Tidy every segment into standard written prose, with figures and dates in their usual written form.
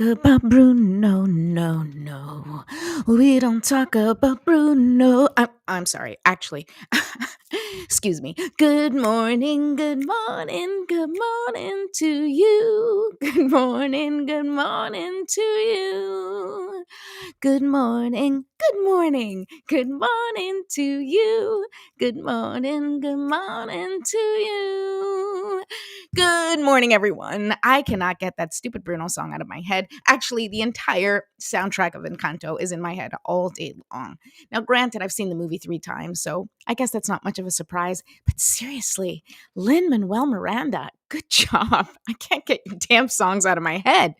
talk about Bruno, no. We don't talk about Bruno. I'm sorry, actually. Excuse me. Good morning to you. Good morning to you. Good morning to you. Good morning to you. Good morning, everyone. I cannot get that stupid Bruno song out of my head. Actually, the entire soundtrack of Encanto is in my head all day long. Now, granted, I've seen the movie 3 times, so I guess that's not much of a surprise. But seriously, Lin-Manuel Miranda, good job. I can't get your damn songs out of my head.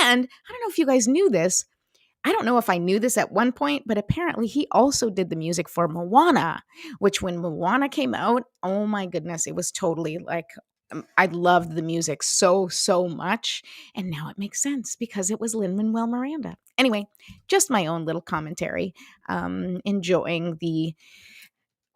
And I don't know if you guys knew this. I don't know if I knew this at one point, but apparently he also did the music for Moana, which when Moana came out, oh my goodness, it was totally like I loved the music so much. And now it makes sense because it was Lin-Manuel Miranda. Anyway, just my own little commentary, enjoying the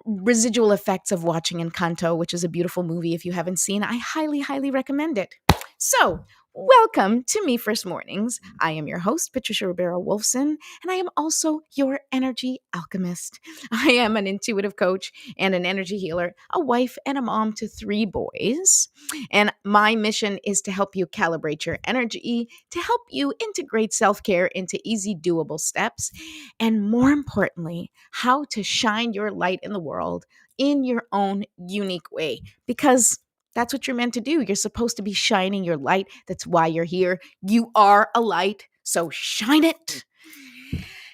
residual effects of watching Encanto, which is a beautiful movie. If you haven't seen, I highly recommend it. So, welcome to Me First Mornings. I am your host, Patricia Ribeiro Wolfson, and I am also your energy alchemist. I am an intuitive coach and an energy healer, a wife and a mom to 3 boys. And my mission is to help you calibrate your energy, to help you integrate self-care into easy, doable steps, and more importantly, how to shine your light in the world in your own unique way. Because that's what you're meant to do. You're supposed to be shining your light. That's why you're here. You are a light, so shine it.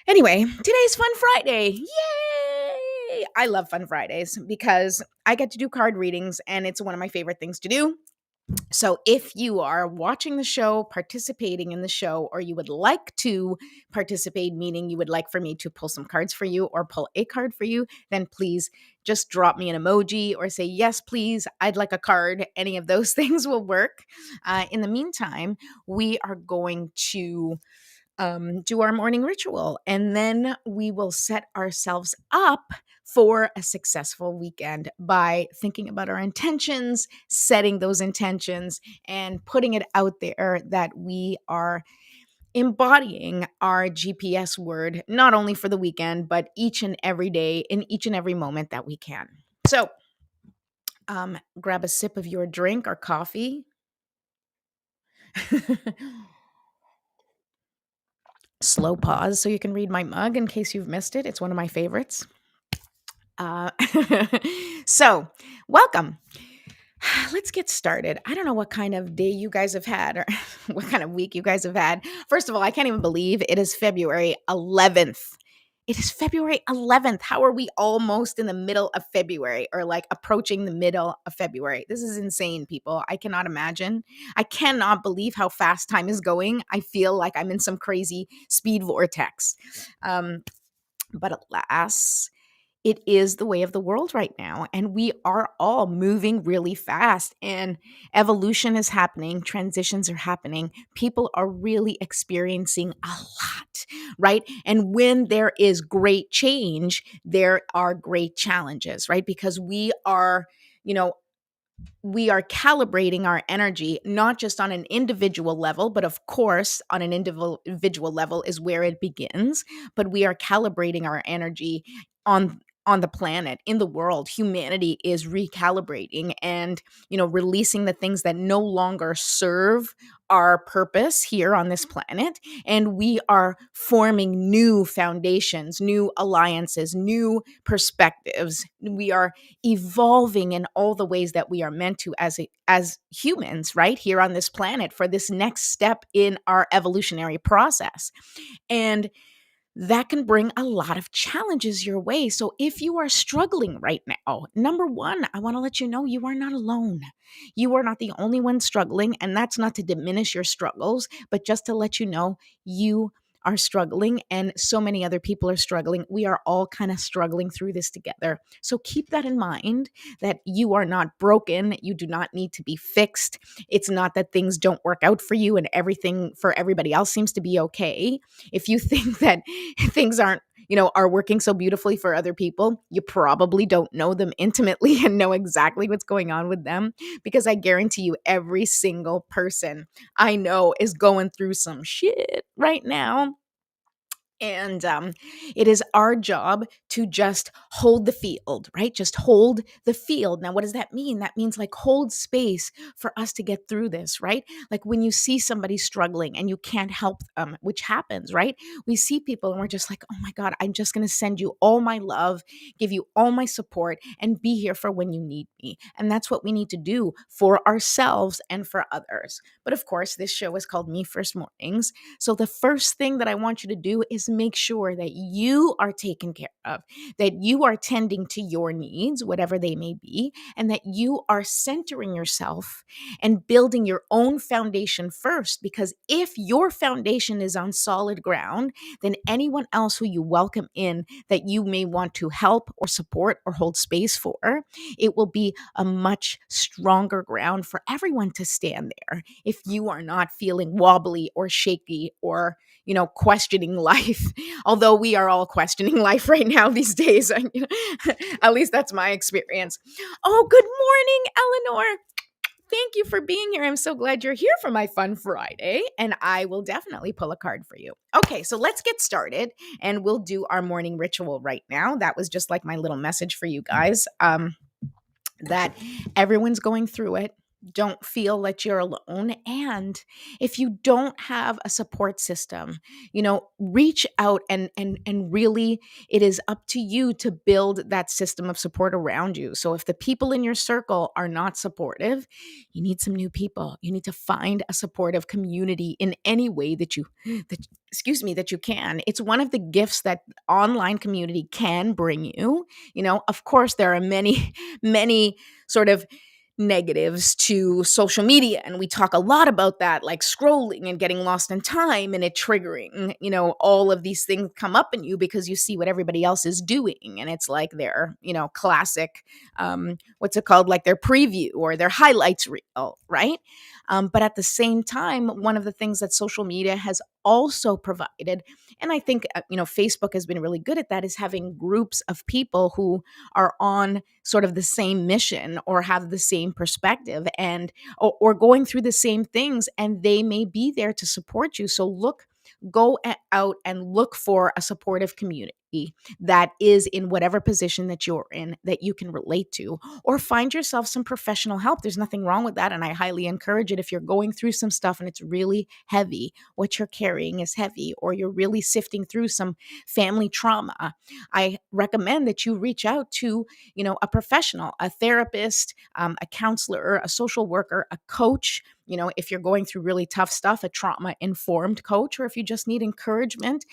Anyway, today's Fun Friday. Yay! I love Fun Fridays because I get to do card readings and it's one of my favorite things to do. So if you are watching the show, participating in the show, or you would like to participate, meaning you would like for me to pull some cards for you or pull a card for you, then please just drop me an emoji or say, yes, please, I'd like a card. Any of those things will work. In the meantime, we are going to do our morning ritual, and then we will set ourselves up for a successful weekend by thinking about our intentions, setting those intentions, and putting it out there that we are embodying our GPS word, not only for the weekend, but each and every day in each and every moment that we can. So grab a sip of your drink or coffee. Slow pause so you can read my mug in case you've missed it. It's one of my favorites. Uh, so, welcome. Let's get started. I don't know what kind of day you guys have had or what kind of week you guys have had. First of all, I can't even believe it is February 11th. It is February 11th. How are we almost in the middle of February or like approaching the middle of February? This is insane, people. I cannot imagine. I cannot believe how fast time is going. I feel like I'm in some crazy speed vortex. But alas, it is the way of the world right now. And we are all moving really fast. And evolution is happening. Transitions are happening. People are really experiencing a lot, right? And when there is great change, there are great challenges, right? Because we are calibrating our energy, not just on an individual level, but of course, on an individual level is where it begins. But we are calibrating our energy on the planet, in the world. Humanity is recalibrating and, releasing the things that no longer serve our purpose here on this planet. And we are forming new foundations, new alliances, new perspectives. We are evolving in all the ways that we are meant to as humans, right, here on this planet for this next step in our evolutionary process. And that can bring a lot of challenges your way. So if you are struggling right now, number one, I want to let you know you are not alone. You are not the only one struggling, and that's not to diminish your struggles, but just to let you know you are struggling and so many other people are struggling. We are all kind of struggling through this together. So keep that in mind, that you are not broken. You do not need to be fixed. It's not that things don't work out for you and everything for everybody else seems to be okay. If you think that things aren't are working so beautifully for other people, you probably don't know them intimately and know exactly what's going on with them, because I guarantee you every single person I know is going through some shit right now. And it is our job to just hold the field, right? Just hold the field. Now, what does that mean? That means like hold space for us to get through this, right? Like when you see somebody struggling and you can't help them, which happens, right? We see people and we're just like, oh my God, I'm just going to send you all my love, give you all my support, and be here for when you need me. And that's what we need to do for ourselves and for others. But of course, this show is called Me First Mornings. So the first thing that I want you to do is make sure that you are taken care of, that you are tending to your needs, whatever they may be, and that you are centering yourself and building your own foundation first. Because if your foundation is on solid ground, then anyone else who you welcome in that you may want to help or support or hold space for, it will be a much stronger ground for everyone to stand there if you are not feeling wobbly or shaky or questioning life. Although we are all questioning life right now these days. At least that's my experience. Oh, good morning, Eleanor. Thank you for being here. I'm so glad you're here for my fun Friday, and I will definitely pull a card for you. Okay, so let's get started, and we'll do our morning ritual right now. That was just like my little message for you guys. That everyone's going through it. Don't feel that you're alone. And if you don't have a support system, reach out and really it is up to you to build that system of support around you. So if the people in your circle are not supportive, you need some new people. You need to find a supportive community in any way that you can. It's one of the gifts that online community can bring you. Of course, there are many sort of negatives to social media, and we talk a lot about that, like scrolling and getting lost in time and it triggering, all of these things come up in you because you see what everybody else is doing, and it's like their classic what's it called, like their preview or their highlights reel, right? But at the same time, one of the things that social media has also provided, and I think Facebook has been really good at that, is having groups of people who are on sort of the same mission or have the same perspective and or going through the same things, and they may be there to support you. So go out and look for a supportive community that is in whatever position that you're in that you can relate to, or find yourself some professional help. There's nothing wrong with that, and I highly encourage it. If you're going through some stuff and it's really heavy, what you're carrying is heavy, or you're really sifting through some family trauma, I recommend that you reach out to a professional, a therapist, a counselor, a social worker, a coach. If you're going through really tough stuff, a trauma informed coach, or if you just need encouragement,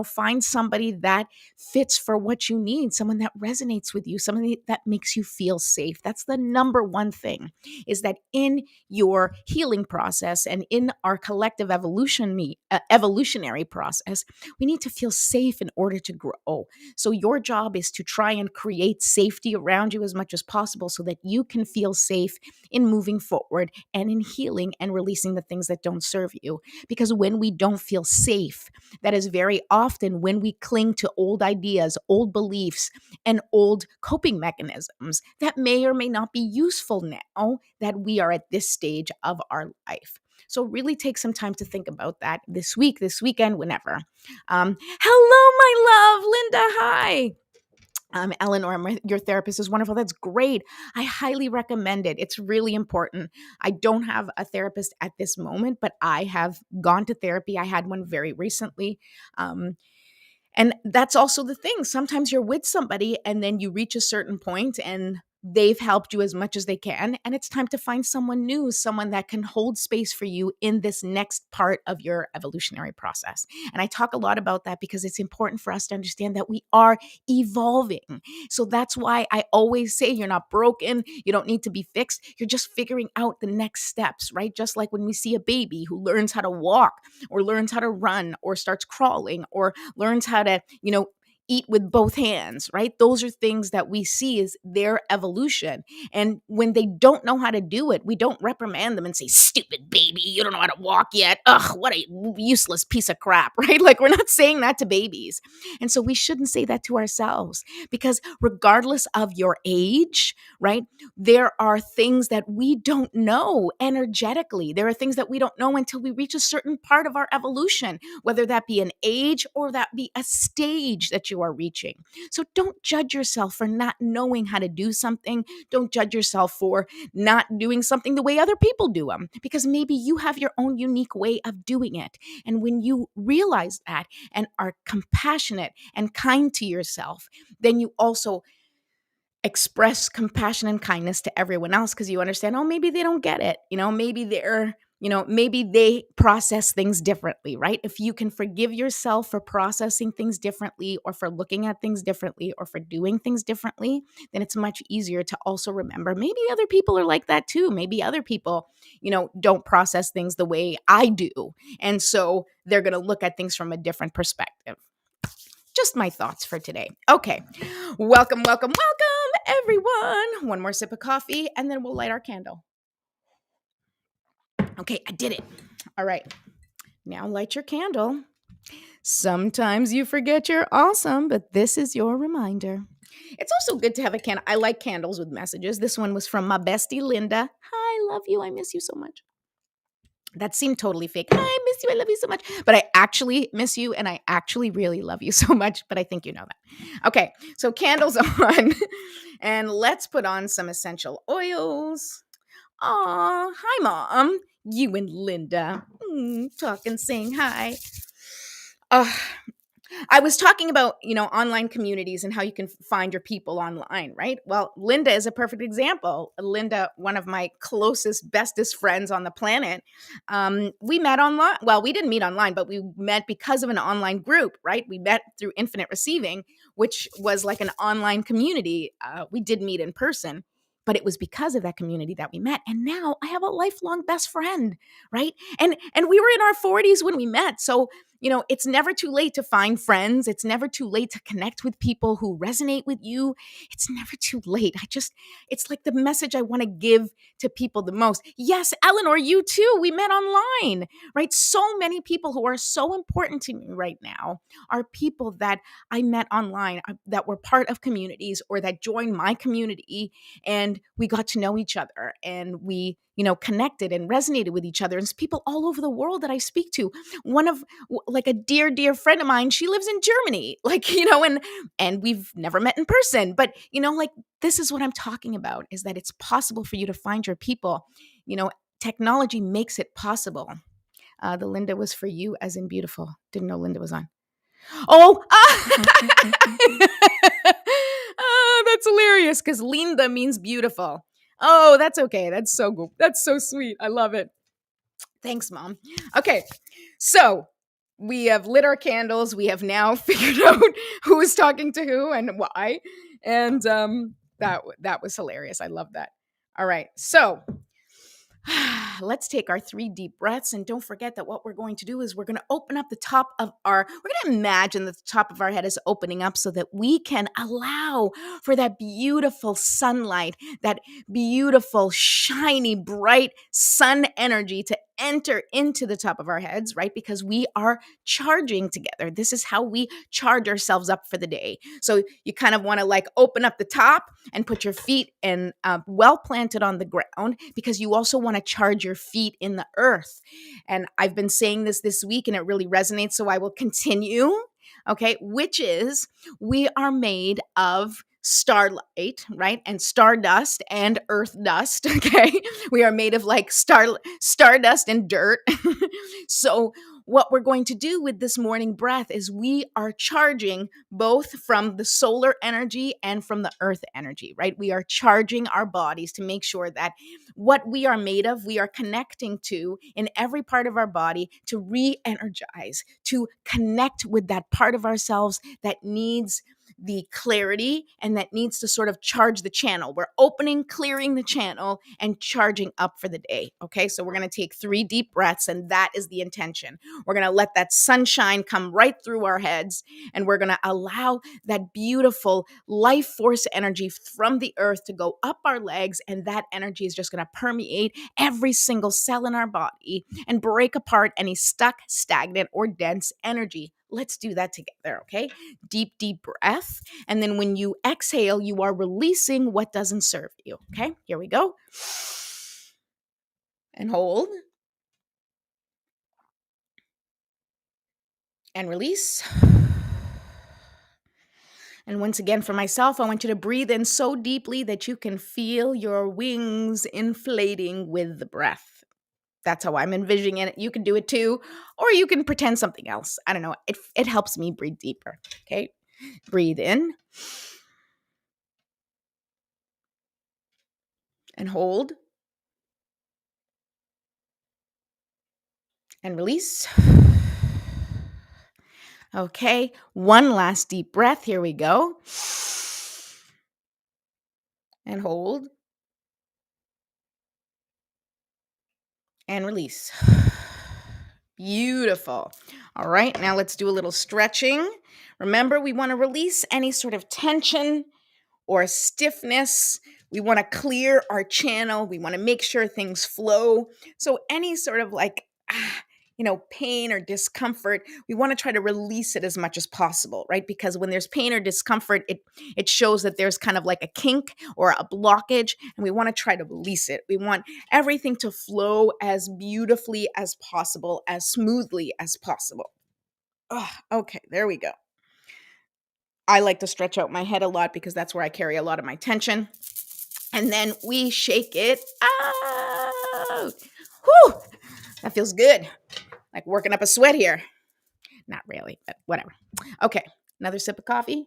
find somebody that fits for what you need, someone that resonates with you, somebody that makes you feel safe. That's the number one thing, is that in your healing process and in our collective evolutionary process, we need to feel safe in order to grow. So your job is to try and create safety around you as much as possible so that you can feel safe in moving forward and in healing and releasing the things that don't serve you. Because when we don't feel safe, that is very often when we cling to old ideas, old beliefs, and old coping mechanisms that may or may not be useful now that we are at this stage of our life. So really take some time to think about that this week, this weekend, whenever. Hello, my love, Linda. Hi. Eleanor, your therapist is wonderful. That's great. I highly recommend it. It's really important. I don't have a therapist at this moment, but I have gone to therapy. I had one very recently. And that's also the thing. Sometimes you're with somebody and then you reach a certain point and they've helped you as much as they can. And it's time to find someone new, someone that can hold space for you in this next part of your evolutionary process. And I talk a lot about that because it's important for us to understand that we are evolving. So that's why I always say you're not broken. You don't need to be fixed. You're just figuring out the next steps, right? Just like when we see a baby who learns how to walk or learns how to run or starts crawling or learns how to, eat with both hands, right? Those are things that we see as their evolution. And when they don't know how to do it, we don't reprimand them and say, stupid baby, you don't know how to walk yet. Ugh, what a useless piece of crap, right? Like, we're not saying that to babies. And so we shouldn't say that to ourselves, because regardless of your age, right, there are things that we don't know energetically. There are things that we don't know until we reach a certain part of our evolution, whether that be an age or that be a stage that you are reaching. So don't judge yourself for not knowing how to do something. Don't judge yourself for not doing something the way other people do them, because maybe you have your own unique way of doing it. And when you realize that and are compassionate and kind to yourself, then you also express compassion and kindness to everyone else, because you understand, oh, maybe they don't get it. Maybe they process things differently, right? If you can forgive yourself for processing things differently, or for looking at things differently, or for doing things differently, then it's much easier to also remember maybe other people are like that too. Maybe other people, don't process things the way I do. And so they're going to look at things from a different perspective. Just my thoughts for today. Okay. Welcome, everyone. One more sip of coffee, and then we'll light our candle. Okay, I did it. All right. Now light your candle. Sometimes you forget you're awesome, but this is your reminder. It's also good to have a candle. I like candles with messages. This one was from my bestie, Linda. Hi, love you. I miss you so much. That seemed totally fake. I miss you. I love you so much. But I actually miss you, and I actually really love you so much. But I think you know that. Okay, so candles on. And let's put on some essential oils. Aw, hi, Mom. You and Linda. Talking, saying hi. I was talking about, online communities and how you can find your people online, right? Well, Linda is a perfect example. Linda, one of my closest, bestest friends on the planet, we met online. Well, we didn't meet online, but we met because of an online group, right? We met through Infinite Receiving, which was like an online community. We did meet in person, but it was because of that community that we met. And now I have a lifelong best friend, right? And we were in our 40s when we met. So it's never too late to find friends. It's never too late to connect with people who resonate with you. It's never too late. It's like the message I want to give to people the most. Yes, Eleanor, you too. We met online, right? So many people who are so important to me right now are people that I met online, that were part of communities or that joined my community, and we got to know each other, and we connected and resonated with each other. And it's people all over the world that I speak to. One of like a dear friend of mine, she lives in Germany, and we've never met in person, but this is what I'm talking about, is that it's possible for you to find your people. Technology makes it possible. The Linda was for you, as in beautiful. Didn't know Linda was on. Oh, that's hilarious, because Linda means beautiful. Oh, that's okay. That's so good. That's so sweet. I love it. Thanks, Mom. Okay, so we have lit our candles. We have now figured out who is talking to who and why. And that was hilarious. I love that. All right, so let's take our 3 deep breaths. And don't forget that what we're going to do is we're going to open up we're going to imagine that the top of our head is opening up so that we can allow for that beautiful sunlight, that beautiful, shiny, bright sun energy to enter into the top of our heads, right? Because we are charging together. This is how we charge ourselves up for the day. So you kind of want to open up the top and put your feet in well planted on the ground, because you also want to charge your feet in the earth. And I've been saying this week, and it really resonates, so I will continue. Okay, which is, we are made of starlight, right? And stardust and earth dust. Okay, we are made of stardust and dirt. So what we're going to do with this morning breath is we are charging both from the solar energy and from the earth energy, right? We are charging our bodies to make sure that what we are made of, we are connecting to in every part of our body to re-energize, to connect with that part of ourselves that needs the clarity and that needs to sort of charge the channel. We're opening, clearing the channel, and charging up for the day. Okay, so we're going to take 3 deep breaths, and that is the intention. We're going to let that sunshine come right through our heads, and we're going to allow that beautiful life force energy from the earth to go up our legs, and that energy is just going to permeate every single cell in our body and break apart any stuck, stagnant, or dense energy. Let's do that together, okay? Deep, deep breath. And then when you exhale, you are releasing what doesn't serve you, okay? Here we go. And hold. And release. And once again, for myself, I want you to breathe in so deeply that you can feel your wings inflating with the breath. That's how I'm envisioning it. You can do it too, or you can pretend something else. I don't know. It helps me breathe deeper. Okay. Breathe in and hold and release. Okay. One last deep breath. Here we go. And hold and release. Beautiful. All right, now let's do a little stretching. Remember, we want to release any sort of tension or stiffness. We want to clear our channel. We want to make sure things flow. So any sort of pain or discomfort, we want to try to release it as much as possible, right? Because when there's pain or discomfort, it shows that there's kind of like a kink or a blockage, and we want to try to release it. We want everything to flow as beautifully as possible, as smoothly as possible. Okay, there we go. I like to stretch out my head a lot because that's where I carry a lot of my tension. And then we shake it out. Whew, that feels good. Like working up a sweat here. Not really, but whatever. Okay, another sip of coffee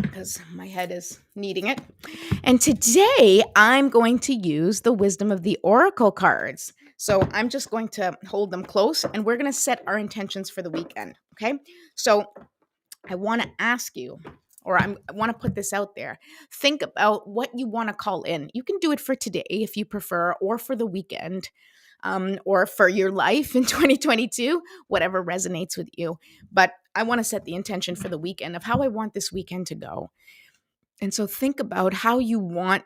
because my head is needing it. And today I'm going to use the Wisdom of the Oracle cards. So I'm just going to hold them close, and we're going to set our intentions for the weekend. Okay, so I want to ask you, or I want to put this out there. Think about what you want to call in. You can do it for today if you prefer, or for the weekend, or for your life in 2022, whatever resonates with you. But I want to set the intention for the weekend of how I want this weekend to go. And so think about how you want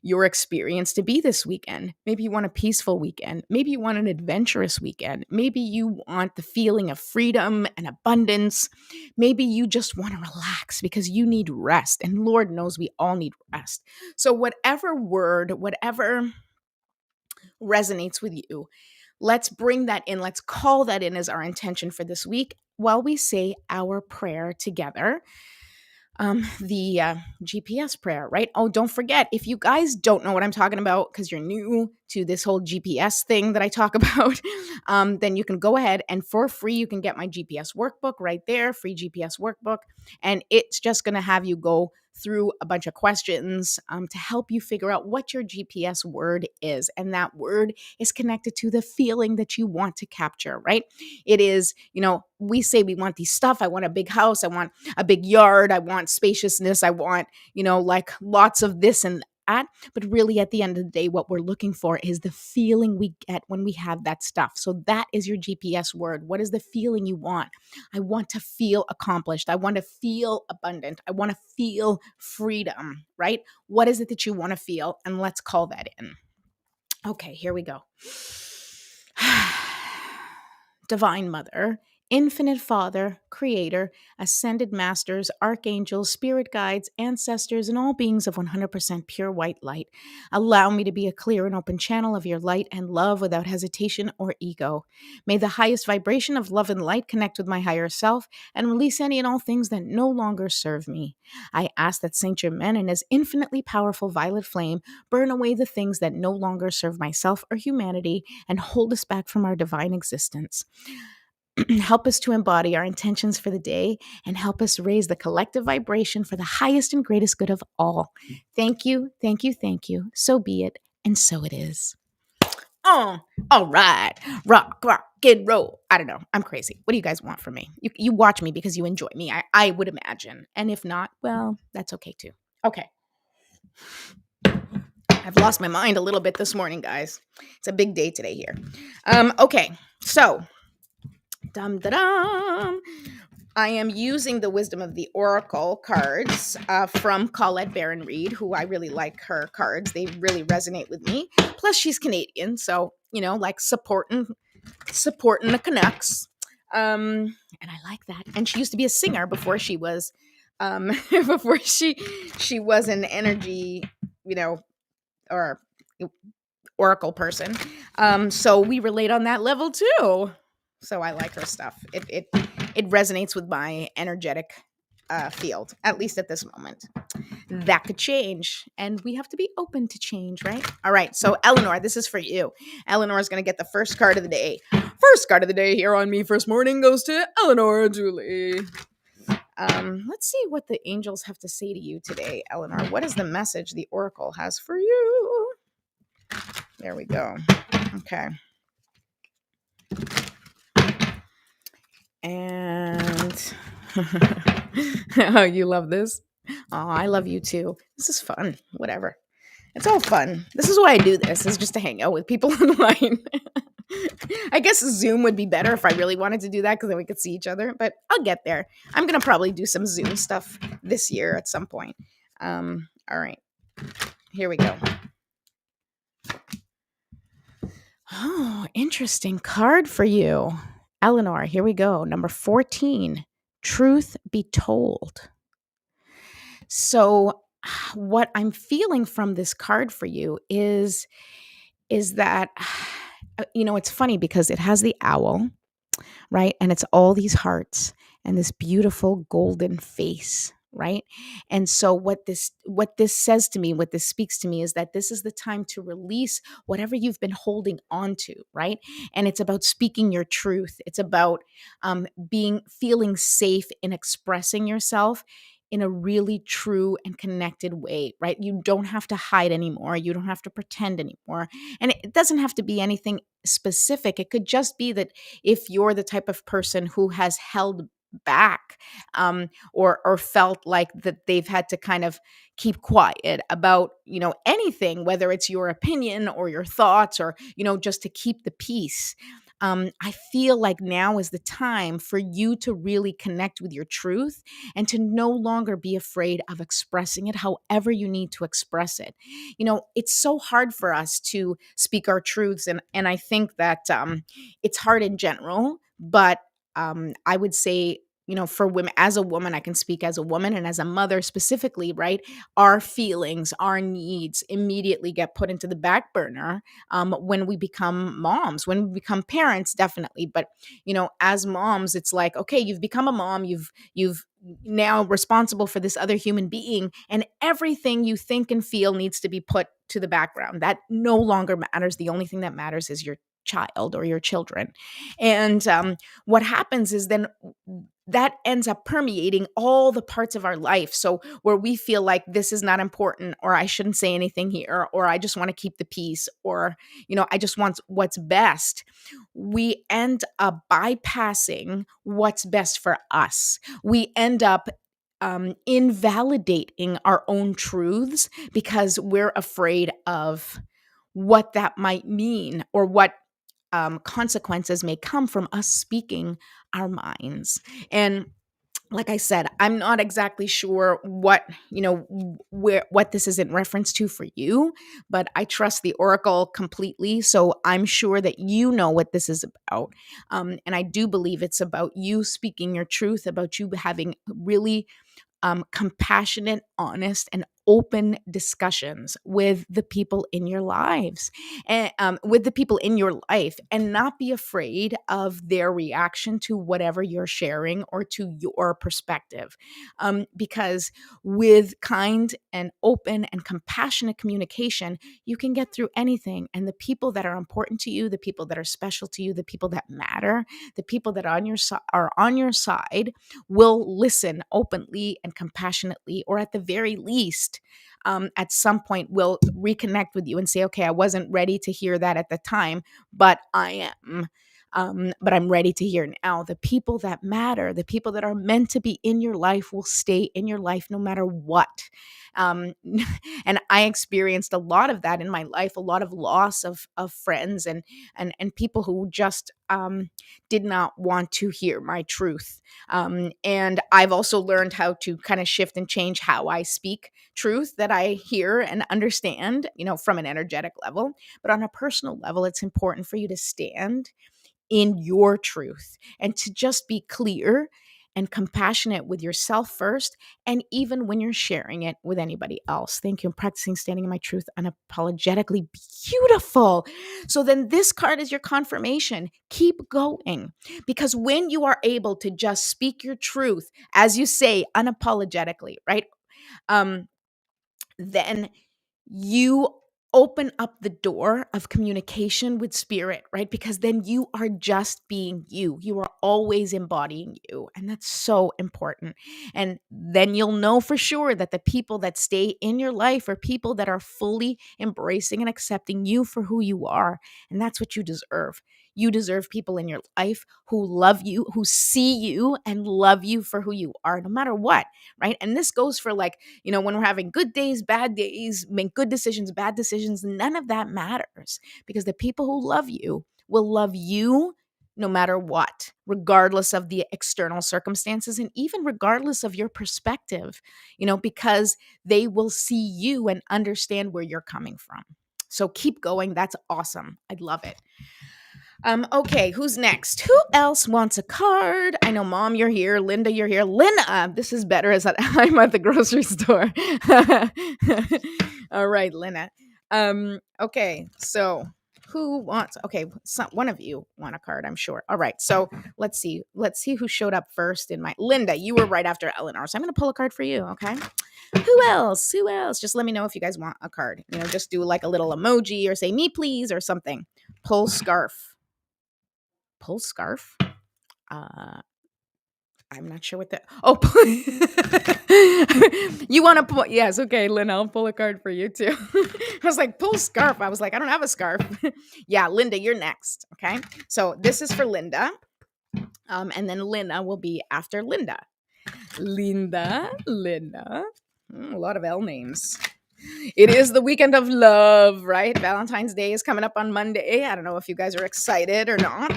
your experience to be this weekend. Maybe you want a peaceful weekend. Maybe you want an adventurous weekend. Maybe you want the feeling of freedom and abundance. Maybe you just want to relax because you need rest. And Lord knows we all need rest. So whatever word, whatever resonates with you, let's bring that in. Let's call that in as our intention for this week while we say our prayer together. The GPS prayer, right? Oh, don't forget, if you guys don't know what I'm talking about because you're new to this whole GPS thing that I talk about, then you can go ahead and for free, you can get my GPS workbook right there, free GPS workbook. And it's just going to have you go through a bunch of questions to help you figure out what your GPS word is. And that word is connected to the feeling that you want to capture, right? It is, we say we want these stuff. I want a big house. I want a big yard. I want spaciousness. I want, like lots of this and that. But really, at the end of the day, what we're looking for is the feeling we get when we have that stuff. So that is your GPS word. What is the feeling you want? I want to feel accomplished. I want to feel abundant. I want to feel freedom, right? What is it that you want to feel? And let's call that in. Okay, here we go. Divine Mother, Infinite Father, Creator, Ascended Masters, Archangels, Spirit Guides, Ancestors, and all beings of 100% pure white light, allow me to be a clear and open channel of your light and love without hesitation or ego. May the highest vibration of love and light connect with my higher self and release any and all things that no longer serve me. I ask that Saint Germain and his infinitely powerful violet flame burn away the things that no longer serve myself or humanity and hold us back from our divine existence. Help us to embody our intentions for the day and help us raise the collective vibration for the highest and greatest good of all. Thank you, thank you, thank you. So be it, and so it is. Oh, all right. Rock, and roll. I don't know. I'm crazy. What do you guys want from me? You watch me because you enjoy me, I would imagine. And if not, well, that's okay too. Okay. I've lost my mind a little bit this morning, guys. It's a big day today here. Okay. So, dum da dum. I am using the Wisdom of the Oracle cards from Colette Baron Reed, who I really like her cards. They really resonate with me. Plus, she's Canadian, so like supporting the Canucks. And I like that. And she used to be a singer before she was, before she was an energy, or oracle person. So we relate on that level too. So I like her stuff. It resonates with my energetic field, at least at this moment. That could change, and we have to be open to change, right? All right, so Eleanor, this is for you. Eleanor is going to get the first card of the day. First card of the day here on Me First Morning goes to Eleanor Julie. Let's see what the angels have to say to you today, Eleanor. What is the message the oracle has for you? There we go. Okay. And oh, you love this? Oh, I love you too. This is fun. Whatever. It's all fun. This is why I do this, is just to hang out with people online. I guess Zoom would be better if I really wanted to do that, because then we could see each other, but I'll get there. I'm going to probably do some Zoom stuff this year at some point. All right. Here we go. Oh, interesting card for you. Eleanor, here we go. Number 14, Truth Be Told. So what I'm feeling from this card for you is that, it's funny because it has the owl, right? And it's all these hearts and this beautiful golden face, right? And so what this says to me, what this speaks to me, is that this is the time to release whatever you've been holding on to, right? And it's about speaking your truth. It's about feeling safe in expressing yourself in a really true and connected way, right? You don't have to hide anymore. You don't have to pretend anymore. And it doesn't have to be anything specific. It could just be that if you're the type of person who has held back, or felt like that they've had to kind of keep quiet about anything, whether it's your opinion or your thoughts, or just to keep the peace. I feel like now is the time for you to really connect with your truth and to no longer be afraid of expressing it however you need to express it. It's so hard for us to speak our truths, and I think that it's hard in general, but I would say, for women, as a woman, I can speak as a woman, and as a mother specifically, right? Our feelings, our needs immediately get put into the back burner when we become moms, when we become parents, definitely. But, as moms, it's like, okay, you've become a mom, you've now responsible for this other human being, and everything you think and feel needs to be put to the background. That no longer matters. The only thing that matters is your child or your children. And what happens is then that ends up permeating all the parts of our life. So where we feel like this is not important, or I shouldn't say anything here, or I just want to keep the peace, or, I just want what's best, we end up bypassing what's best for us. We end up invalidating our own truths because we're afraid of what that might mean, or what consequences may come from us speaking our minds. And like I said, I'm not exactly sure what, what this is in reference to for you, but I trust the oracle completely. So I'm sure that you know what this is about. And I do believe it's about you speaking your truth, about you having really compassionate, honest, and open discussions with the people in your lives, and with the people in your life, and not be afraid of their reaction to whatever you're sharing or to your perspective. Because with kind and open and compassionate communication, you can get through anything. And the people that are important to you, the people that are special to you, the people that matter, the people that are on your side will listen openly and compassionately, or at the very least, at some point will reconnect with you and say, okay, I wasn't ready to hear that at the time, but I am. But I'm ready to hear now. The people that matter, the people that are meant to be in your life will stay in your life no matter what. Um, and I experienced a lot of that in my life, a lot of loss of friends and people who just did not want to hear my truth. And I've also learned how to kind of shift and change how I speak truth that I hear and understand, from an energetic level. But on a personal level, it's important for you to stand in your truth and to just be clear and compassionate with yourself first, and even when you're sharing it with anybody else. Thank you. I'm practicing standing in my truth unapologetically. Beautiful. So then this card is your confirmation. Keep going, because when you are able to just speak your truth, as you say, unapologetically, right? Um, then you open up the door of communication with spirit, right? Because then you are just being you. You are always embodying you. And that's so important. And then you'll know for sure that the people that stay in your life are people that are fully embracing and accepting you for who you are. And that's what you deserve. You deserve people in your life who love you, who see you and love you for who you are, no matter what, right? And this goes for when we're having good days, make good decisions, bad decisions, none of that matters, because the people who love you will love you no matter what, regardless of the external circumstances and even regardless of your perspective, because they will see you and understand where you're coming from. So keep going. That's awesome. I love it. Okay, who's next? Who else wants a card? I know, Mom, you're here. Linda, you're here. Lena, this is better as I'm at the grocery store. All right, Lena. Okay, so who wants? Okay, one of you want a card, I'm sure. All right, so let's see. Let's see who showed up first in my Linda. You were right after Eleanor, so I'm gonna pull a card for you. Okay. Who else? Who else? Just let me know if you guys want a card. Just do like a little emoji or say me please or something. Pull scarf. Pull scarf. I'm not sure what that. Oh, you want to pull? Yes, okay, Lynn. I'll pull a card for you too. I was like, pull scarf. I was like, I don't have a scarf. Yeah, Linda, you're next. Okay, so this is for Linda, and then Linda will be after Linda. Linda. A lot of L names. It is the weekend of love, right? Valentine's Day is coming up on Monday. I don't know if you guys are excited or not.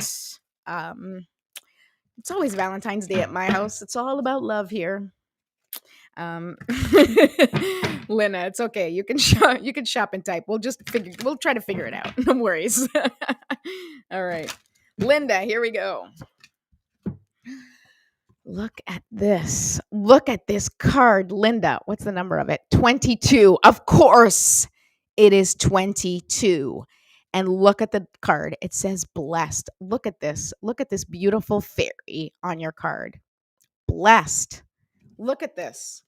It's always Valentine's Day at my house. It's all about love here. Lena, it's okay. You can shop and type. We'll try to figure it out. No worries. All right. Linda, here we go. Look at this. Look at this card, Linda. What's the number of it? 22. Of course, it is 22. And look at the card. It says blessed. Look at this. Look at this beautiful fairy on your card. Blessed. Look at this.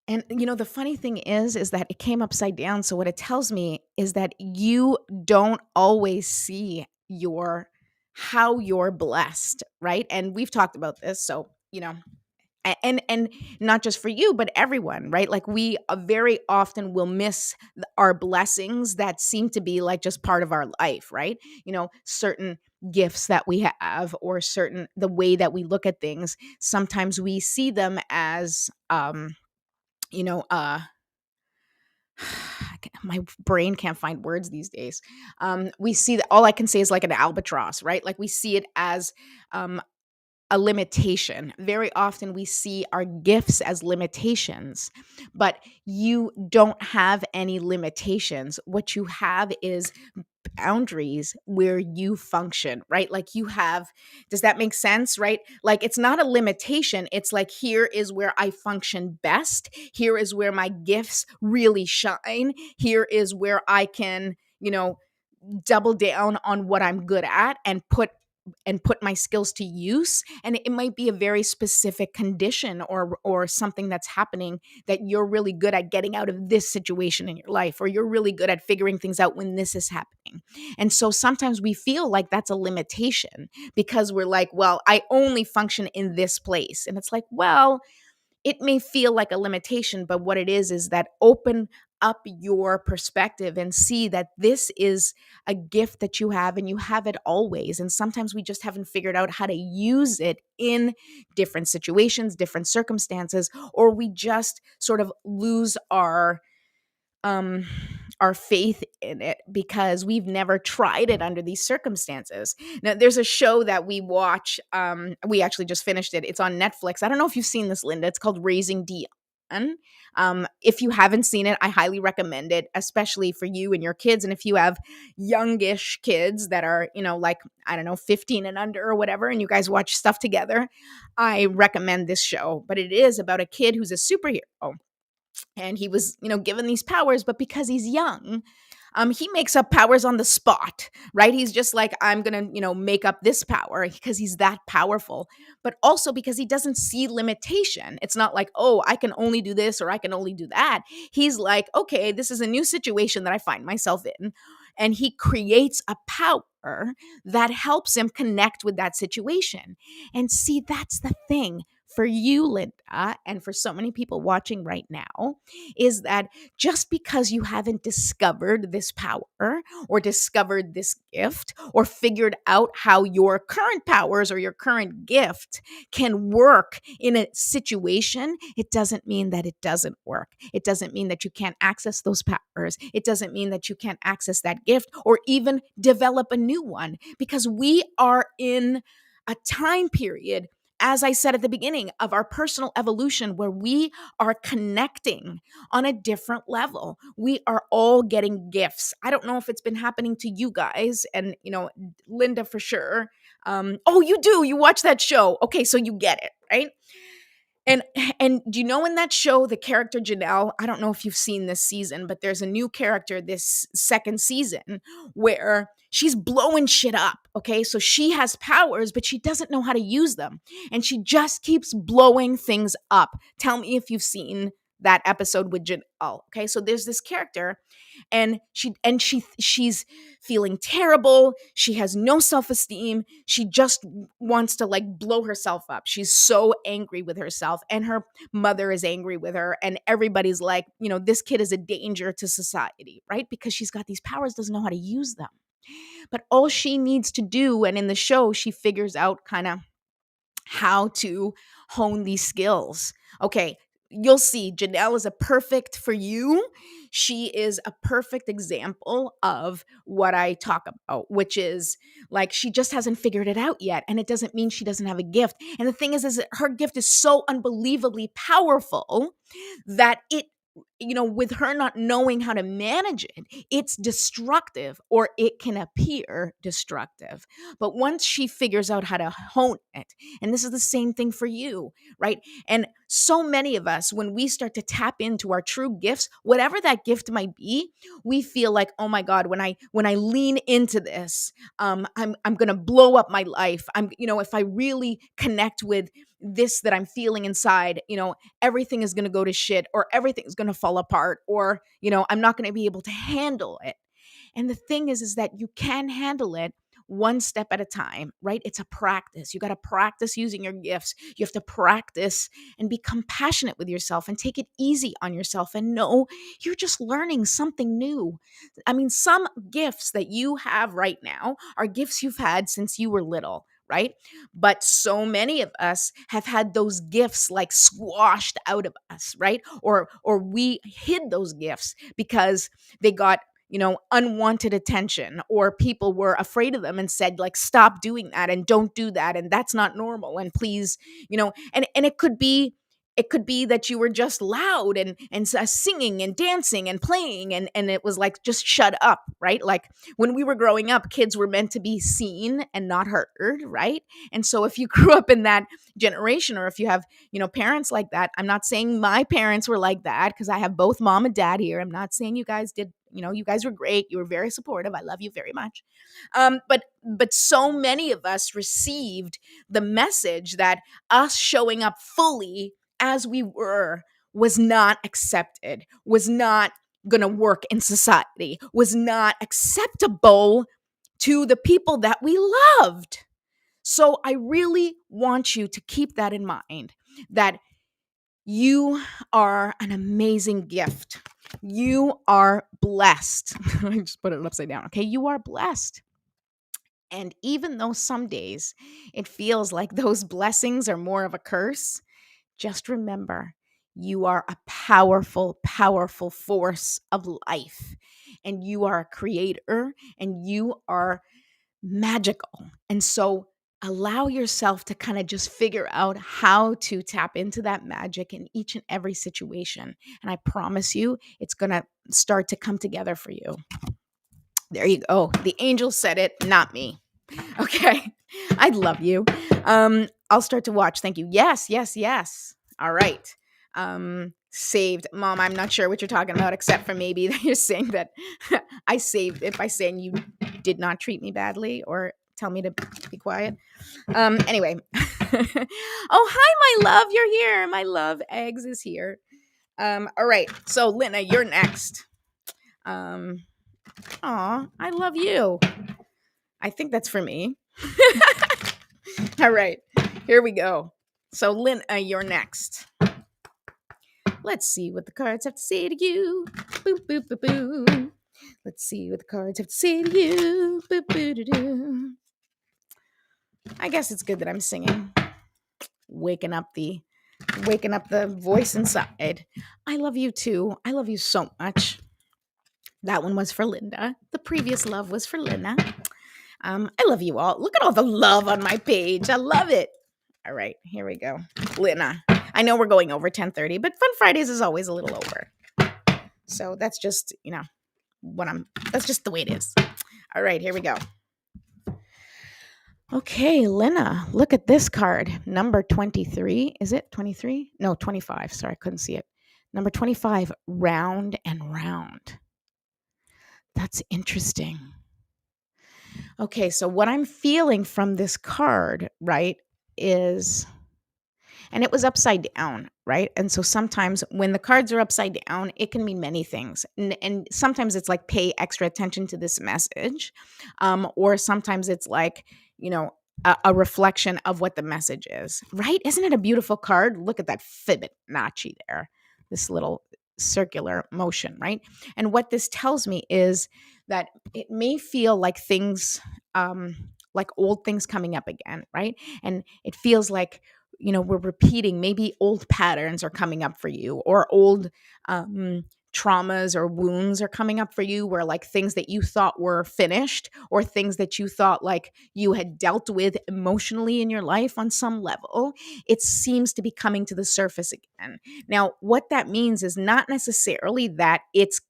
And the funny thing is that it came upside down. So what it tells me is that you don't always see how you're blessed, right? And we've talked about this. So, and not just for you, but everyone, right? Like we very often will miss our blessings that seem to be like just part of our life, right? Certain gifts that we have or the way that we look at things. Sometimes we see them as, my brain can't find words these days. We see that all I can say is like an albatross, right? Like we see it as a limitation. Very often we see our gifts as limitations, but you don't have any limitations. What you have is boundaries where you function, right? Like does that make sense, right? Like it's not a limitation. It's like, here is where I function best. Here is where my gifts really shine. Here is where I can, double down on what I'm good at and put my skills to use. And it might be a very specific condition or something that's happening that you're really good at getting out of this situation in your life, or you're really good at figuring things out when this is happening. And so sometimes we feel like that's a limitation because we're like, well, I only function in this place. And it's like, well, it may feel like a limitation, but what it is that open up your perspective and see that this is a gift that you have and you have it always. And sometimes we just haven't figured out how to use it in different situations, different circumstances, or we just sort of lose um our faith in it because we've never tried it under these circumstances. Now, there's a show that we watch. We actually just finished it. It's on Netflix. I don't know if you've seen this, Linda. It's called Raising Dion. If you haven't seen it, I highly recommend it, especially for you and your kids. And if you have youngish kids that are, like, I don't know, 15 and under or whatever, and you guys watch stuff together, I recommend this show. But it is about a kid who's a superhero, and he was given these powers, but because he's young, he makes up powers on the spot, right? He's just like, I'm gonna make up this power because he's that powerful, but also because he doesn't see limitation. It's not like, oh, I can only do this or I can only do that. He's like, okay, this is a new situation that I find myself in, and he creates a power that helps him connect with that situation. And see, that's the thing for you, Linda, and for so many people watching right now, is that just because you haven't discovered this power or discovered this gift or figured out how your current powers or your current gift can work in a situation, it doesn't mean that it doesn't work. It doesn't mean that you can't access those powers. It doesn't mean that you can't access that gift or even develop a new one, because we are in a time period, as I said at the beginning, of our personal evolution where we are connecting on a different level. We are all getting gifts. I don't know if it's been happening to you guys, and Linda for sure. Oh, you do. You watch that show. Okay, so you get it, right? And do you know, in that show, the character Janelle, I don't know if you've seen this season, but there's a new character this second season where she's blowing shit up. Okay. So she has powers, but she doesn't know how to use them. And she just keeps blowing things up. Tell me if you've seen that episode with Janelle. Okay. So there's this character, and she's feeling terrible. She has no self-esteem. She just wants to like blow herself up. She's so angry with herself, and her mother is angry with her, and everybody's like, this kid is a danger to society, right? Because she's got these powers, doesn't know how to use them. But all she needs to do, and in the show she figures out kind of how to hone these skills. Okay, you'll see Janelle is a perfect for you. She is a perfect example of what I talk about, which is like, she just hasn't figured it out yet. And it doesn't mean she doesn't have a gift. And the thing is that her gift is so unbelievably powerful that with her not knowing how to manage it, it's destructive, or it can appear destructive. But once she figures out how to hone it, and this is the same thing for you, right? And so many of us, when we start to tap into our true gifts, whatever that gift might be, we feel like, oh my God, when I lean into this, I'm gonna blow up my life. If I really connect with this that I'm feeling inside, everything is going to go to shit, or everything's going to fall apart, or, I'm not going to be able to handle it. And the thing is that you can handle it one step at a time, right? It's a practice. You got to practice using your gifts. You have to practice and be compassionate with yourself and take it easy on yourself and know you're just learning something new. I mean, some gifts that you have right now are gifts you've had since you were little, right? But so many of us have had those gifts like squashed out of us, right? Or we hid those gifts because they got unwanted attention, or people were afraid of them and said, like, stop doing that and don't do that, and that's not normal, and please, and it could be that you were just loud and singing and dancing and playing, and it was like, just shut up, right? Like, when we were growing up, kids were meant to be seen and not heard, right? And so if you grew up in that generation, or if you have parents like that, I'm not saying my parents were like that, because I have both mom and dad here. I'm not saying you guys did. You guys were great. You were very supportive. I love you very much. But so many of us received the message that us showing up fully as we were was not accepted, was not going to work in society, was not acceptable to the people that we loved. So I really want you to keep that in mind, that you are an amazing gift. You are blessed. I just put it upside down. Okay. You are blessed. And even though some days it feels like those blessings are more of a curse, just remember you are a powerful, powerful force of life. And you are a creator and you are magical. And so allow yourself to kind of just figure out how to tap into that magic in each and every situation. And I promise you, it's going to start to come together for you. There you go. The angel said it, not me. Okay. I love you. I'll start to watch. Thank you. Yes, yes, yes. All right. Saved. Mom, I'm not sure what you're talking about, except for maybe that you're saying that I saved it by saying you did not treat me badly or tell me to be quiet. Anyway. Oh, hi, my love. You're here. My love, Eggs, is here. All right. So, Lena, you're next. I love you. I think that's for me. All right, here we go. So, Lynn, you're next. Let's see what the cards have to say to you. Boop, boop, boop, boop. Let's see what the cards have to say to you. Boop, boop, doo, doo. I guess it's good that I'm singing. Waking up the voice inside. I love you too. I love you so much. That one was for Linda. The previous love was for Lena. I love you all. Look at all the love on my page. I love it. All right, here we go. Lena, I know we're going over 10:30, but Fun Fridays is always a little over. So that's just, that's just the way it is. All right, here we go. Okay, Lena, look at this card. Number 23. Is it 23? No, 25. Sorry, I couldn't see it. Number 25, round and round. That's interesting. Okay, so what I'm feeling from this card, right, is, and it was upside down, right? And so sometimes when the cards are upside down, it can mean many things. And sometimes it's like pay extra attention to this message. Or sometimes it's like, a reflection of what the message is, right? Isn't it a beautiful card? Look at that Fibonacci there, this little circular motion, right? And what this tells me is that it may feel like things, like old things coming up again, right? And it feels like, we're repeating, maybe old patterns are coming up for you, or old traumas or wounds are coming up for you, where like things that you thought were finished, or things that you thought like you had dealt with emotionally in your life on some level, it seems to be coming to the surface again. Now, what that means is not necessarily that it's,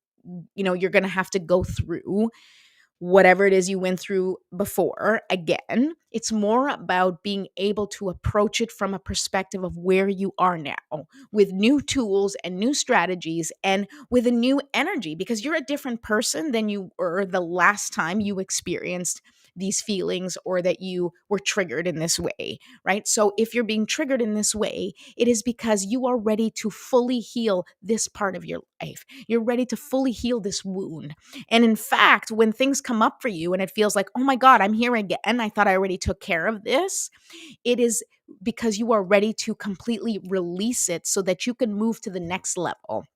you're going to have to go through whatever it is you went through before again. It's more about being able to approach it from a perspective of where you are now, with new tools and new strategies and with a new energy, because you're a different person than you were the last time you experienced these feelings, or that you were triggered in this way, right? So if you're being triggered in this way, it is because you are ready to fully heal this part of your life. You're ready to fully heal this wound. And in fact, when things come up for you and it feels like, oh my God, I'm here again, I thought I already took care of this, it is because you are ready to completely release it so that you can move to the next level,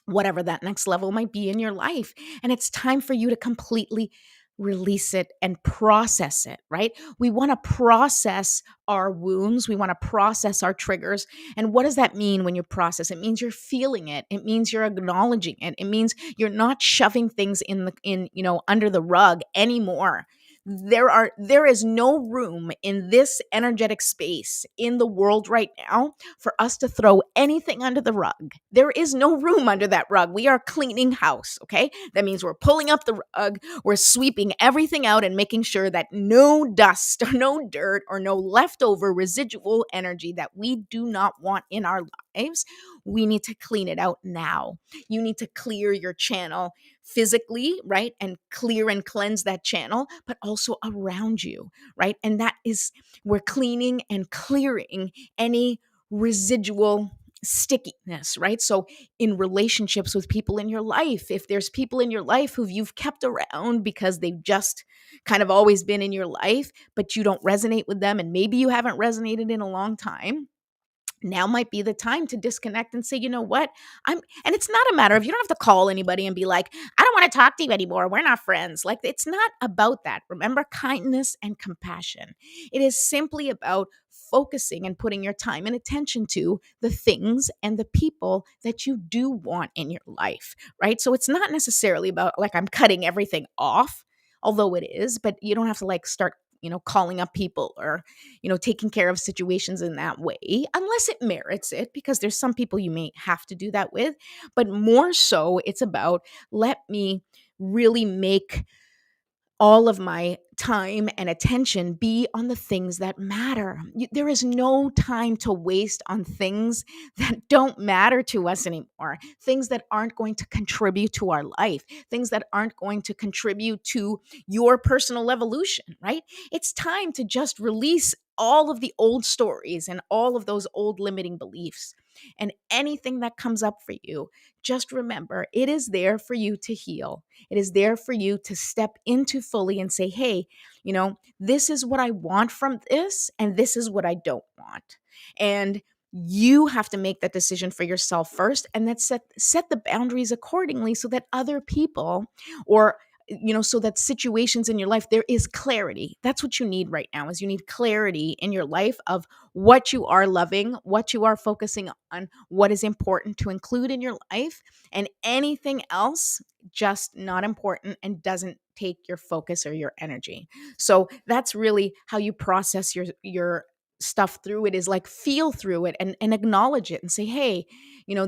whatever that next level might be in your life. And it's time for you to completely release it and process it, right? We want to process our wounds. We want to process our triggers. And what does that mean when you process? It means you're feeling it. It means you're acknowledging it. It means you're not shoving things under the rug anymore. There is no room in this energetic space in the world right now for us to throw anything under the rug. There is no room under that rug. We are cleaning house, okay? That means we're pulling up the rug, we're sweeping everything out and making sure that no dust or no dirt or no leftover residual energy that we do not want in our lives, we need to clean it out now. You need to clear your channel physically, right? And clear and cleanse that channel, but also around you, right? And that is, we're cleaning and clearing any residual stickiness, right? So in relationships with people in your life, if there's people in your life who you've kept around because they've just kind of always been in your life, but you don't resonate with them, and maybe you haven't resonated in a long time, now might be the time to disconnect and say, you know what? And it's not a matter of, you don't have to call anybody and be like, I don't want to talk to you anymore. We're not friends. Like, it's not about that. Remember, kindness and compassion. It is simply about focusing and putting your time and attention to the things and the people that you do want in your life, right? So it's not necessarily about like I'm cutting everything off, although it is, but you don't have to like start, calling up people or taking care of situations in that way, unless it merits it, because there's some people you may have to do that with. But more so, it's about let me really make all of my time and attention be on the things that matter. There is no time to waste on things that don't matter to us anymore, things that aren't going to contribute to our life, things that aren't going to contribute to your personal evolution, right? It's time to just release all of the old stories and all of those old limiting beliefs. And anything that comes up for you, just remember it is there for you to heal. It is there for you to step into fully and say, hey, this is what I want from this, and this is what I don't want. And you have to make that decision for yourself first, and then set the boundaries accordingly so that other people or so that situations in your life, there is clarity. That's what you need right now, is you need clarity in your life of what you are loving, what you are focusing on, what is important to include in your life, and anything else just not important and doesn't take your focus or your energy. So that's really how you process your stuff through it, is like feel through it and acknowledge it and say, hey,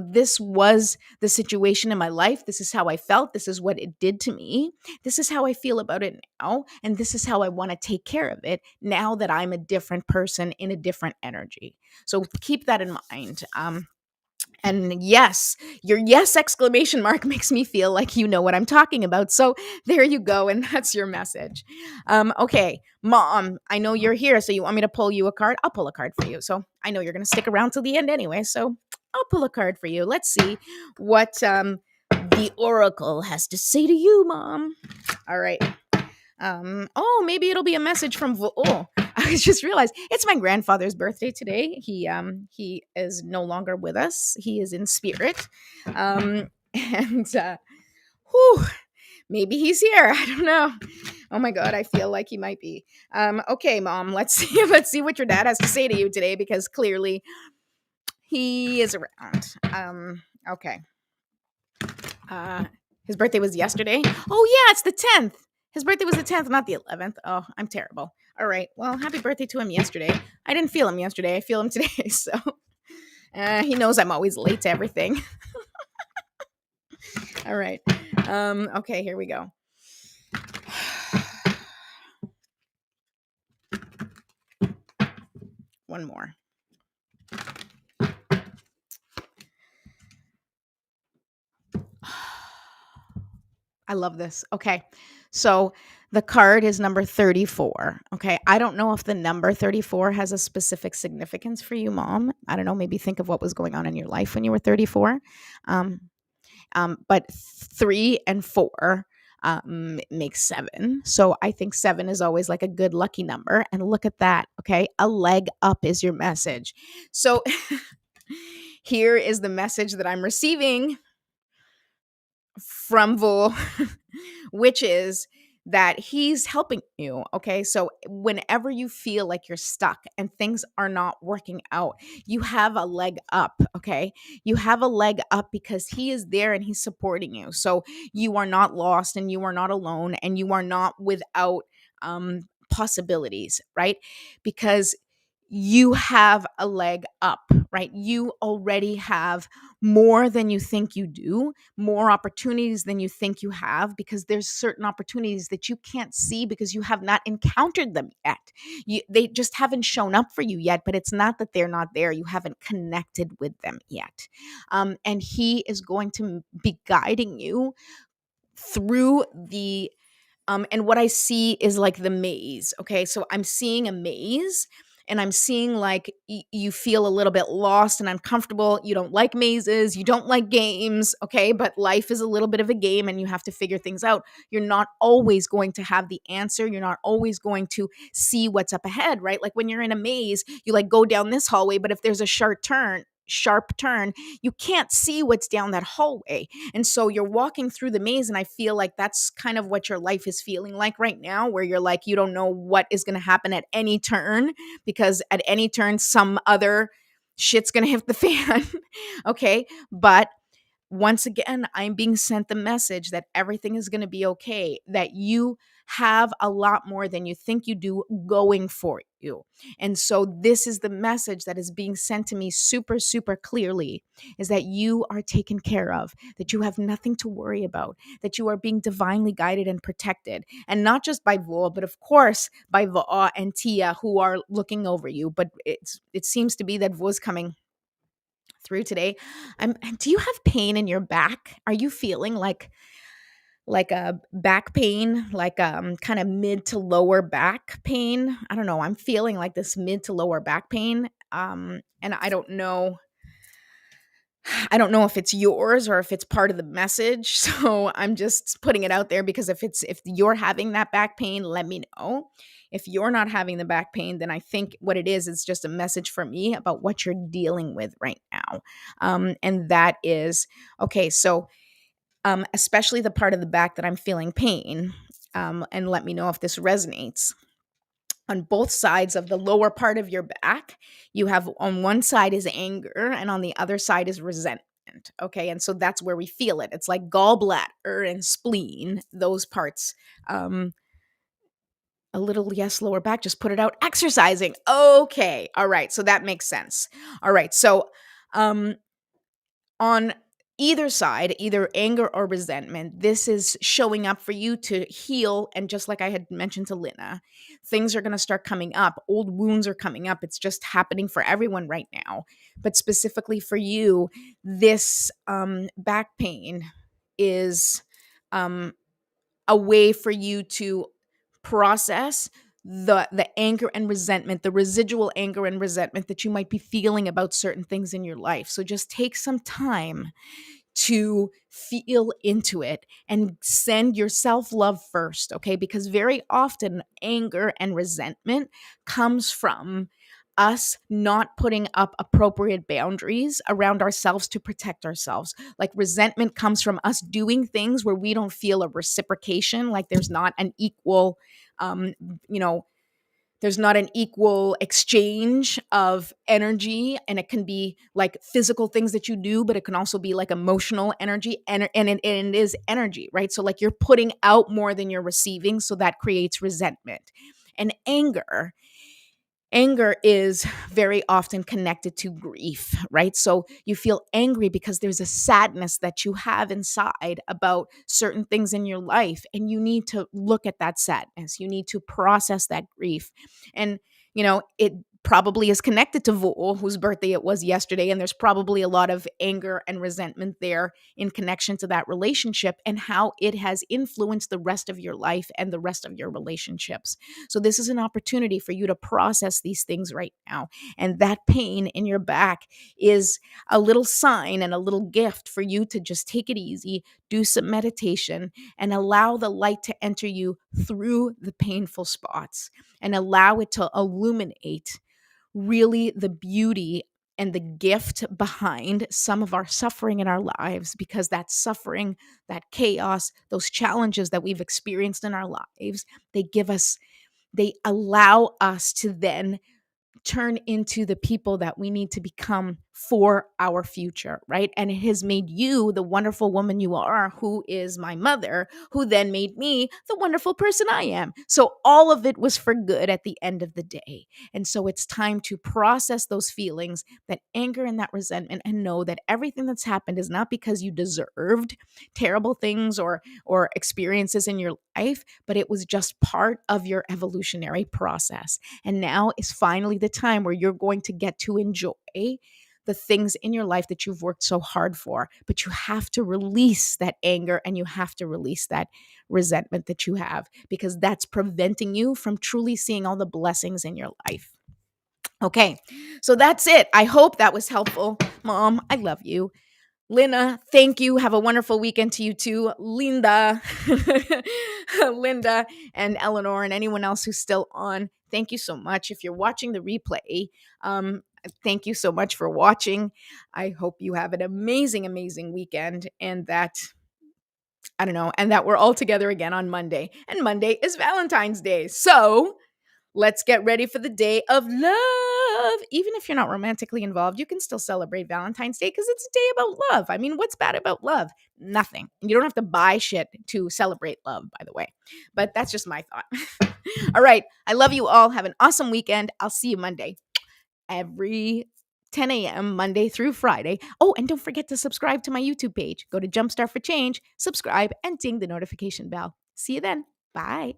this was the situation in my life. This is how I felt. This is what it did to me. This is how I feel about it now. And this is how I want to take care of it now that I'm a different person in a different energy. So keep that in mind. And yes, your yes exclamation mark makes me feel like you know what I'm talking about. So there you go. And that's your message. Okay, Mom, I know you're here. So you want me to pull you a card? I'll pull a card for you. So I know you're going to stick around till the end anyway. So I'll pull a card for you. Let's see what the Oracle has to say to you, Mom. All right. Maybe it'll be a message from I just realized it's my grandfather's birthday today. He is no longer with us. He is in spirit. And whew, maybe he's here. I don't know. Oh my god, I feel like he might be. Okay, Mom, let's see let's see what your dad has to say to you today, because clearly he is around. Okay. His birthday was yesterday. Oh yeah, it's the 10th. His birthday was the 10th, not the 11th. Oh, I'm terrible. All right. Well, happy birthday to him yesterday. I didn't feel him yesterday. I feel him today. So he knows I'm always late to everything. All right. Okay, here we go. One more. I love this. Okay. So the card is number 34. Okay. I don't know if the number 34 has a specific significance for you, Mom. I don't know. Maybe think of what was going on in your life when you were 34. But 3 and 4 makes 7. So I think 7 is always like a good lucky number. And look at that. Okay. A leg up is your message. So here is the message that I'm receiving from Vol, which is that he's helping you. Okay. So whenever you feel like you're stuck and things are not working out, you have a leg up. Okay. You have a leg up because he is there and he's supporting you. So you are not lost and you are not alone and you are not without possibilities, right? Because you have a leg up, right? You already have more than you think you do, more opportunities than you think you have, because there's certain opportunities that you can't see because you have not encountered them yet. They just haven't shown up for you yet, but it's not that they're not there. You haven't connected with them yet. And he is going to be guiding you through and what I see is like the maze. Okay. So I'm seeing a maze, and I'm seeing like you feel a little bit lost and uncomfortable. You don't like mazes, you don't like games, okay? But life is a little bit of a game and you have to figure things out. You're not always going to have the answer. You're not always going to see what's up ahead, right? Like when you're in a maze, you like go down this hallway, but if there's a sharp turn, you can't see what's down that hallway. And so you're walking through the maze, and I feel like that's kind of what your life is feeling like right now, where you're like, you don't know what is going to happen at any turn, because at any turn, some other shit's going to hit the fan. Okay. But once again, I'm being sent the message that everything is going to be okay, that you have a lot more than you think you do going for you. And so this is the message that is being sent to me super, super clearly, is that you are taken care of, that you have nothing to worry about, that you are being divinely guided and protected. And not just by Vol, but of course by Va'a and Tia, who are looking over you. But it seems to be that Vo's coming through today. Do you have pain in your back? Are you feeling like a back pain, like kind of mid to lower back pain? I don't know. I'm feeling like this mid to lower back pain. And I don't know if it's yours or if it's part of the message. So I'm just putting it out there, because if you're having that back pain, let me know. If you're not having the back pain, then I think what it is just a message for me about what you're dealing with right now. And that is okay. So especially the part of the back that I'm feeling pain. And let me know if this resonates. On both sides of the lower part of your back, you have, on one side is anger and on the other side is resentment. Okay. And so that's where we feel it. It's like gallbladder and spleen, those parts. A little yes, lower back, just put it out. Exercising. Okay. All right. So that makes sense. All right. So on either side, either anger or resentment, this is showing up for you to heal. And just like I had mentioned to Lina, things are going to start coming up. Old wounds are coming up. It's just happening for everyone right now. But specifically for you, this back pain is a way for you to process the anger and resentment, the residual anger and resentment that you might be feeling about certain things in your life. So just take some time to feel into it and send your self-love first, okay? Because very often anger and resentment comes from us not putting up appropriate boundaries around ourselves to protect ourselves. Like resentment comes from us doing things where we don't feel a reciprocation, like there's not an equal you know there's not an equal exchange of energy. And it can be like physical things that you do, but it can also be like emotional energy, and it is energy, right? So like you're putting out more than you're receiving, so that creates resentment. And anger is very often connected to grief, right? So you feel angry because there's a sadness that you have inside about certain things in your life, and you need to look at that sadness. You need to process that grief. And, it probably is connected to Vol, whose birthday it was yesterday, and there's probably a lot of anger and resentment there in connection to that relationship and how it has influenced the rest of your life and the rest of your relationships. So this is an opportunity for you to process these things right now. And that pain in your back is a little sign and a little gift for you to just take it easy, do some meditation, and allow the light to enter you through the painful spots, and allow it to illuminate really the beauty and the gift behind some of our suffering in our lives, because that suffering, that chaos, those challenges that we've experienced in our lives, they allow us to then turn into the people that we need to become for our future, right? And it has made you the wonderful woman you are, who is my mother, who then made me the wonderful person I am. So all of it was for good at the end of the day. And so it's time to process those feelings, that anger and that resentment, and know that everything that's happened is not because you deserved terrible things or experiences in your life, but it was just part of your evolutionary process. And now is finally the time where you're going to get to enjoy the things in your life that you've worked so hard for. But you have to release that anger and you have to release that resentment that you have, because that's preventing you from truly seeing all the blessings in your life. Okay, so that's it. I hope that was helpful. Mom, I love you. Lina, thank you. Have a wonderful weekend to you too. Linda, Linda, and Eleanor, and anyone else who's still on. Thank you so much. If you're watching the replay, thank you so much for watching. I hope you have an amazing, amazing weekend, and that I don't know, and that we're all together again on Monday. And Monday is Valentine's Day. So let's get ready for the day of love. Even if you're not romantically involved, you can still celebrate Valentine's Day because it's a day about love. I mean, what's bad about love? Nothing. You don't have to buy shit to celebrate love, by the way. But that's just my thought. All right. I love you all. Have an awesome weekend. I'll see you Monday. Every 10 a.m. Monday through Friday. Oh, and don't forget to subscribe to my YouTube page. Go to Jumpstart for Change, subscribe, and ding the notification bell. See you then. Bye.